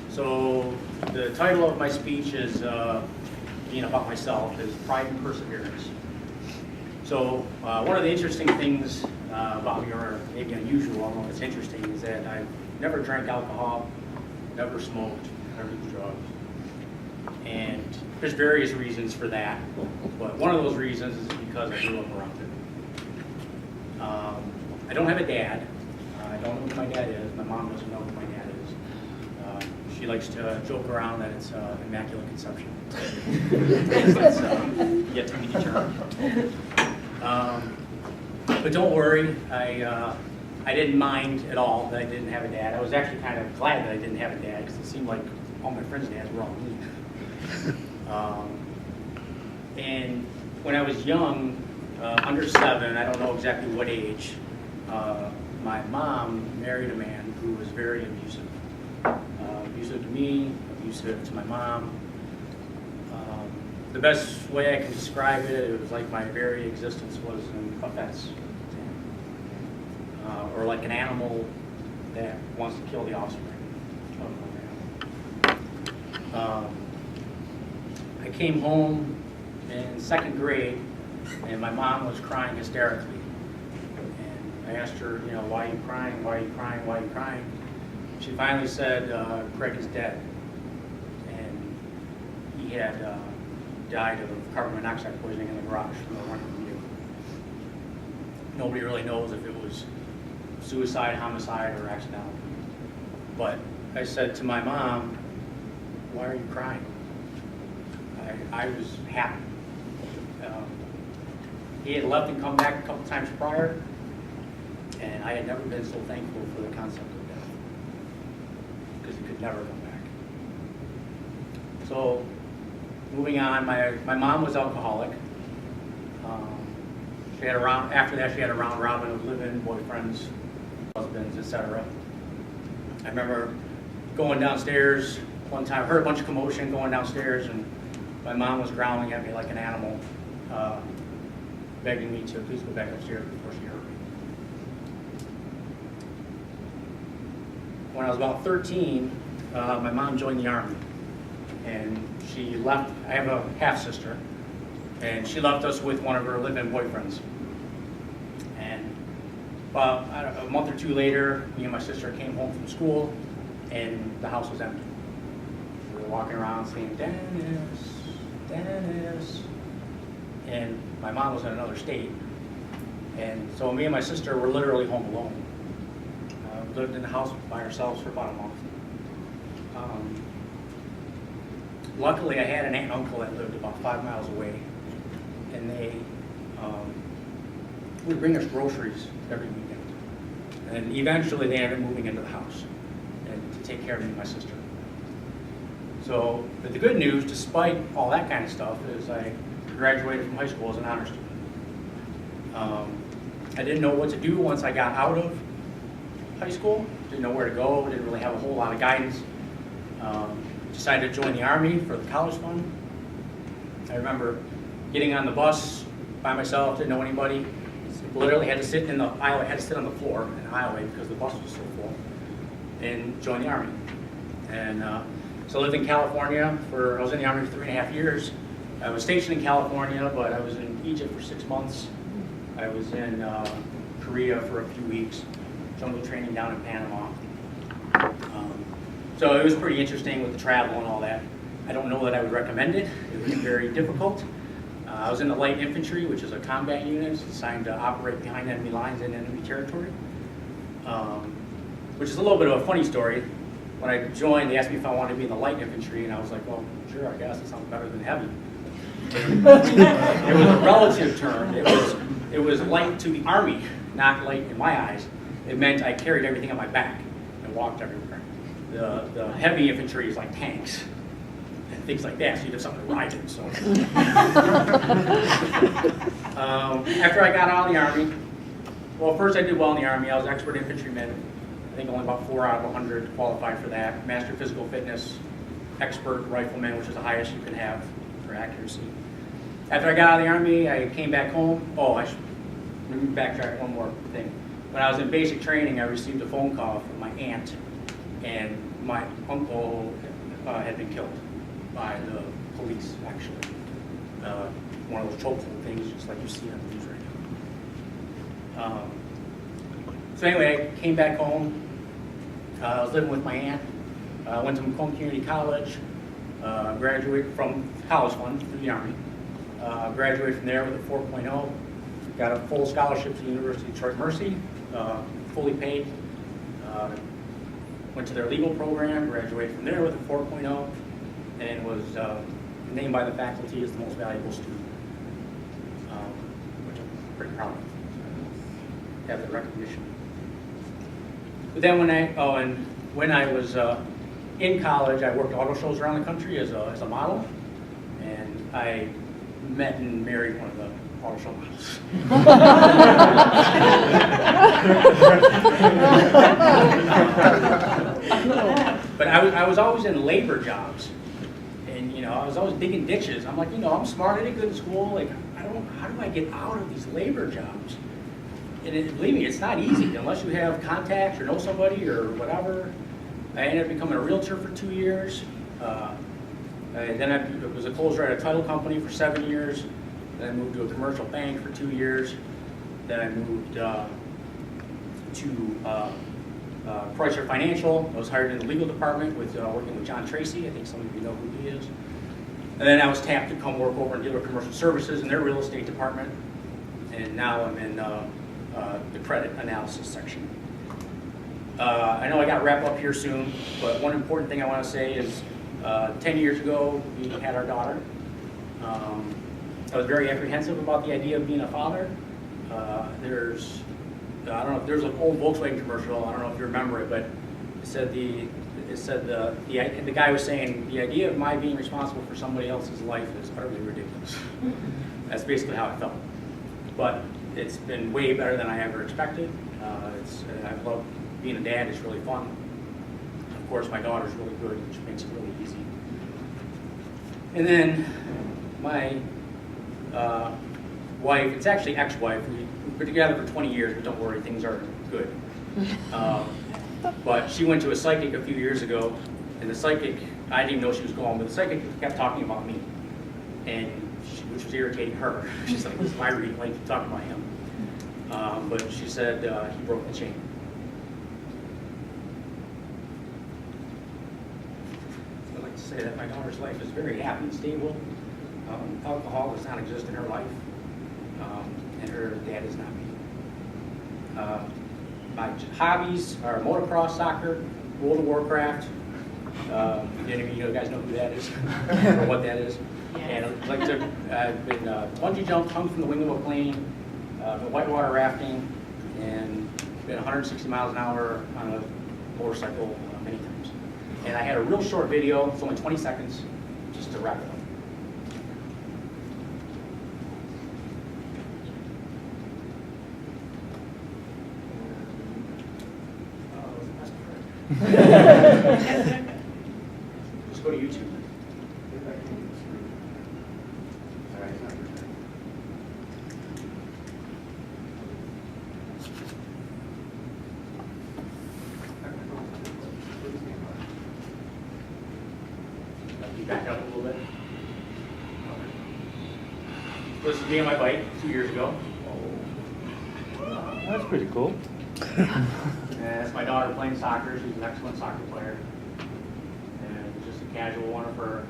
So the title of my speech is, being about myself, is Pride and Perseverance. So one of the interesting things about me, or maybe unusual, I don't know if it's interesting, is that I've never drank alcohol, never smoked, never used drugs. And there's various reasons for that, but one of those reasons is because I grew up around it. I don't have a dad. I don't know who my dad is. My mom doesn't know who my dad is. She likes to joke around that it's immaculate conception. That's yet to be determined. But don't worry, I didn't mind at all that I didn't have a dad. I was actually kind of glad that I didn't have a dad because it seemed like all my friends' dads were all mean. And when I was young, under 7, I don't know exactly what age, my mom married a man who was very abusive. Abusive to me, abusive to my mom. The best way I can describe it, it was like my very existence was an offense to him. Or like an animal that wants to kill the offspring of another animal. I came home in 2nd grade, and my mom was crying hysterically. And I asked her, you know, why are you crying? Why are you crying? Why are you crying? She finally said, Craig is dead. And he had died of carbon monoxide poisoning in the garage from the running vehicle. Nobody really knows if it was suicide, homicide, or accidental. But I said to my mom, why are you crying? I was happy. He had left and come back a couple times prior, and I had never been so thankful for the concept of death, because he could never come back. So, moving on, my mom was alcoholic. She had after that she had a round robin of live-in boyfriends, husbands, etc. I remember going downstairs one time, heard a bunch of commotion going downstairs, and my mom was growling at me like an animal, begging me to please go back upstairs before she hurt me. When I was about 13, my mom joined the Army, and she left. I have a half-sister, and she left us with one of her live-in boyfriends. And about a month or two later, me and my sister came home from school, and the house was empty. We were walking around saying, Dennis, Dennis. And my mom was in another state. And so me and my sister were literally home alone. We lived in the house by ourselves for about a month. Luckily, I had an aunt and uncle that lived about 5 miles away. And they would bring us groceries every weekend. And eventually they ended up moving into the house and to take care of me and my sister. So, but the good news, despite all that kind of stuff, is I graduated from high school as an honor student. I didn't know what to do once I got out of high school. Didn't know where to go. Didn't really have a whole lot of guidance. Decided to join the Army for the college fund. I remember getting on the bus by myself, didn't know anybody. Literally had to sit in the aisle. I had to sit on the floor in the aisleway because the bus was so full, and join the Army. And so I lived in California I was in the Army for 3.5 years. I was stationed in California, but I was in Egypt for 6 months. I was in Korea for a few weeks, jungle training down in Panama. So it was pretty interesting with the travel and all that. I don't know that I would recommend it. It was very difficult. I was in the light infantry, which is a combat unit. It's assigned to operate behind enemy lines in enemy territory, which is a little bit of a funny story. When I joined, they asked me if I wanted to be in the light infantry, and I was like, well, sure, I guess. It sounds better than heavy. It was a relative term. It was light to the Army, not light in my eyes. It meant I carried everything on my back and walked everywhere. The heavy infantry is like tanks and things like that, so you'd have something to ride in. So. After I got out of the Army, well, first I did well in the Army. I was expert infantryman. I think only about 4 out of 100 qualified for that. Master physical fitness, expert rifleman, which is the highest you can have for accuracy. After I got out of the Army, I came back home. Oh, let me backtrack one more thing. When I was in basic training, I received a phone call from my aunt, and uncle had been killed by the police, actually. One of those chokehold things, just like you see on the news right now. So anyway, I came back home. I was living with my aunt. Went to Macomb Community College. Graduated from college fund through the Army. Graduated from there with a 4.0. Got a full scholarship to the University of Detroit Mercy, fully paid. Went to their legal program, graduated from there with a 4.0, and was named by the faculty as the most valuable student, which I'm pretty proud of. Have the recognition. But then when I was in college, I worked auto shows around the country as a model, and I met and married one of the auto show models. But I was always in labor jobs, and I was always digging ditches. I'm like, I'm smart, I did good in school. Like, how do I get out of these labor jobs? And believe me, it's not easy unless you have contacts or know somebody or whatever. I ended up becoming a realtor for 2 years. Then I was a closer at a title company for 7 years. Then I moved to a commercial bank for 2 years. Then I moved to Chrysler Financial. I was hired in the legal department working with John Tracy. I think some of you know who he is. And then I was tapped to come work over in Dealer Commercial Services in their real estate department. And now I'm in the credit analysis section. I know I got to wrap up here soon, but one important thing I want to say is 10 years ago, we had our daughter. I was very apprehensive about the idea of being a father. I don't know if there's an old Volkswagen commercial, I don't know if you remember it, but it said the guy was saying, the idea of my being responsible for somebody else's life is utterly ridiculous. That's basically how I felt. But it's been way better than I ever expected. I love being a dad, it's really fun. Of course, my daughter's really good, which makes it really easy. And then my wife, it's actually ex-wife, we've been together for 20 years, but don't worry, things are good. But she went to a psychic a few years ago, and the psychic, I didn't even know she was going, but the psychic kept talking about me, which was irritating her. She's like, this is my reading, why you keep talking about him? But she said he broke the chain. I'd like to say that my daughter's life is very happy and stable. Alcohol does not exist in her life, and her dad is not me. My hobbies are motocross, soccer, World of Warcraft. Any of you guys know who that is or what that is? And I've been bungee jumped, hung from the wing of a plane, been whitewater rafting, and been 160 miles an hour on a motorcycle many times. And I had a real short video, it's only 20 seconds, just to wrap it up. Just go to YouTube. All right. You back up a little bit. This is me on my bike 2 years ago. That's pretty cool. And that's my daughter playing soccer. She's an excellent soccer player. And just a casual one of her